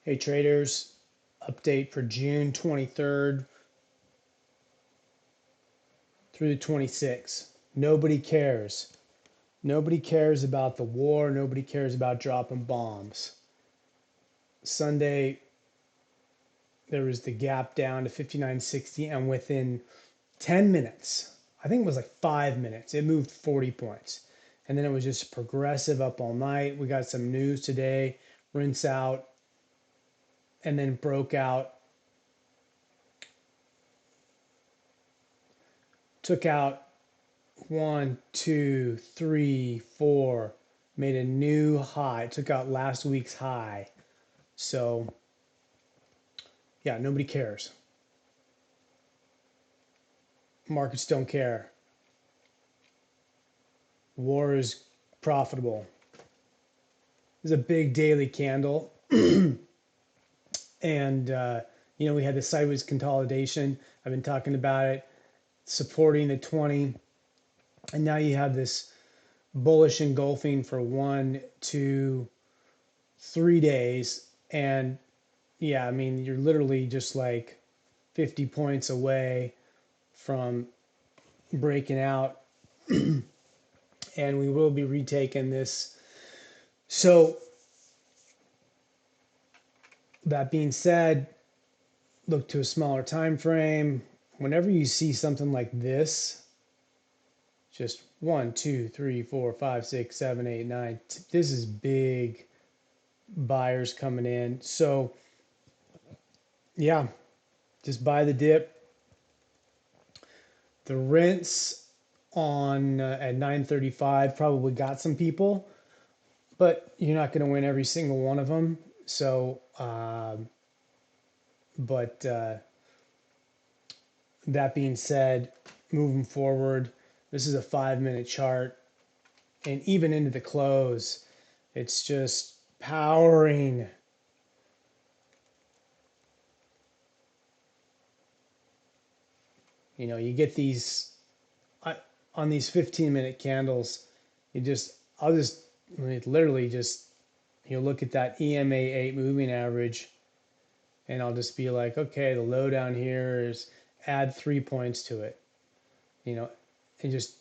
Hey traders, update for June 23rd through the 26th. Nobody cares. Nobody cares about the war. Nobody cares about dropping bombs. Sunday, there was the gap down to 59.60, and within 10 minutes, I think it was like 5 minutes, it moved 40 points. And then it was just progressive up all night. We got some news today, rinse out, and then broke out, took out 1, 2, 3, 4, made a new high, took out last week's high. So yeah, nobody cares. Markets don't care. War is profitable. This is a big daily candle. And we had the sideways consolidation. I've been talking about it, supporting the 20. And now you have this bullish engulfing for 1, 2, 3 days. And yeah, I mean, you're literally just like 50 points away from breaking out. And we will be retaking this. So that being said, look to a smaller time frame. Whenever you see something like this, just 1, 2, 3, 4, 5, 6, 7, 8, 9. This is big buyers coming in. So yeah, just buy the dip. The rinse on at 9:35 probably got some people, but you're not going to win every single one of them. So, but that being said, moving forward, this is a 5-minute chart, and even into the close, it's just powering. You get these on these 15-minute candles. Literally just, look at that EMA 8 moving average, and I'll just be like, okay, the low down here is add 3 points to it, and just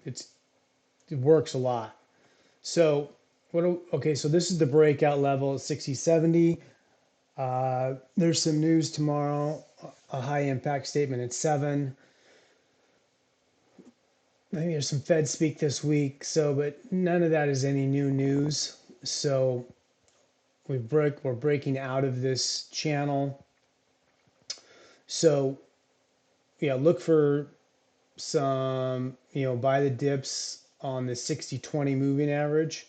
it works a lot. So so this is the breakout level at 60.70. There's some news tomorrow, a high impact statement at 7. I think there's some Fed speak this week, but none of that is any new news. So we're breaking out of this channel. So yeah, look for some, buy the dips on the 60-20 moving average.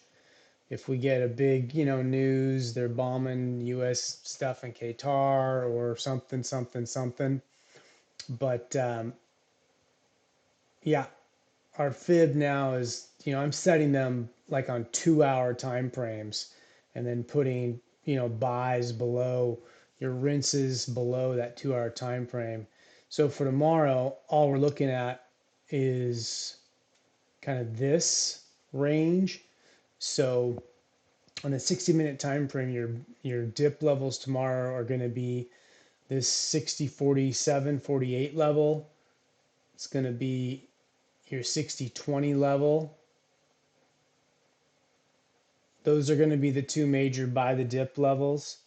If we get a big, news, they're bombing U.S. stuff in Qatar or something. But yeah, our fib now is, I'm setting them like on 2-hour time frames, and then putting, buys below your rinses below that 2-hour time frame. So for tomorrow, all we're looking at is kind of this range. So on the 60-minute time frame, your dip levels tomorrow are going to be this 60, 47, 48 level. It's going to be your 60, 20 level. Those are going to be the two major buy the dip levels,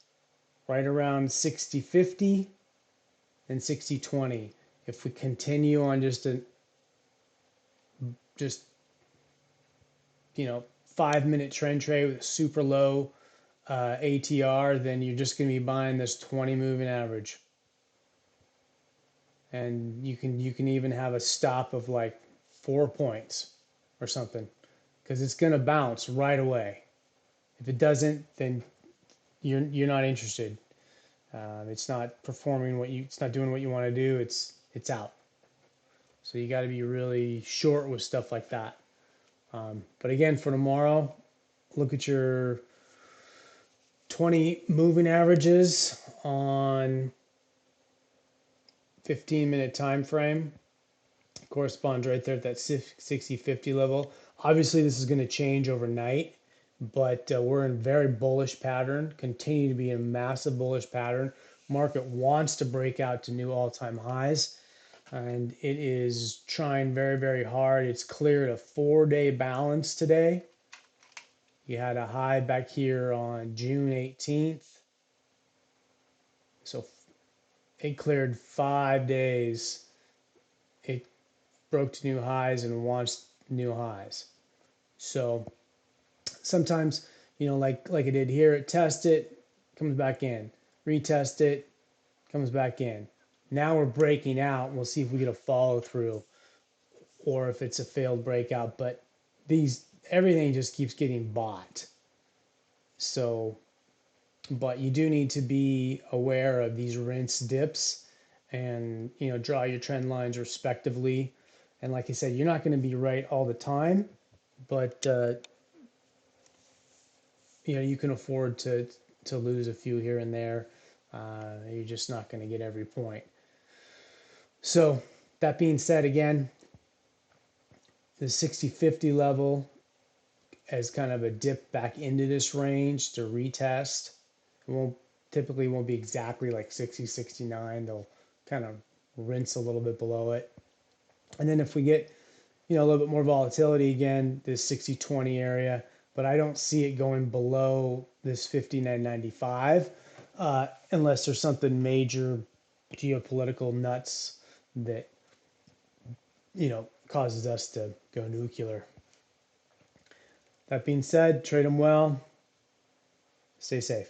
right around 60, 50 and 60, 20. If we continue on just 5-minute trend trade with super low ATR, then you're just going to be buying this 20 moving average. And you can even have a stop of like 4 points or something, because it's going to bounce right away. If it doesn't, then you're not interested. It's not performing it's not doing what you want to do. It's out. So you got to be really short with stuff like that. But again, for tomorrow, look at your 20 moving averages on 15-minute time frame. Corresponds right there at that 60-50 level. Obviously, this is going to change overnight, but we're in a very bullish pattern, continue to be in a massive bullish pattern. Market wants to break out to new all-time highs, and it is trying very, very hard. It's cleared a 4-day balance today. You had a high back here on June 18th. So it cleared 5 days. It broke to new highs and wants new highs. So sometimes, like it did here, it tests it, comes back in, retest it, comes back in. Now we're breaking out. We'll see if we get a follow through or if it's a failed breakout. But everything just keeps getting bought. So, but you do need to be aware of these rinse dips and draw your trend lines respectively. And like I said, you're not going to be right all the time, but you can afford to lose a few here and there. You're just not going to get every point. So that being said, again, the 60-50 level as kind of a dip back into this range to retest. It won't be exactly like 60-69. They'll kind of rinse a little bit below it. And then if we get a little bit more volatility again, this 60-20 area, but I don't see it going below this 59.95 unless there's something major geopolitical nuts that causes us to go nuclear. That being said, trade them well, stay safe.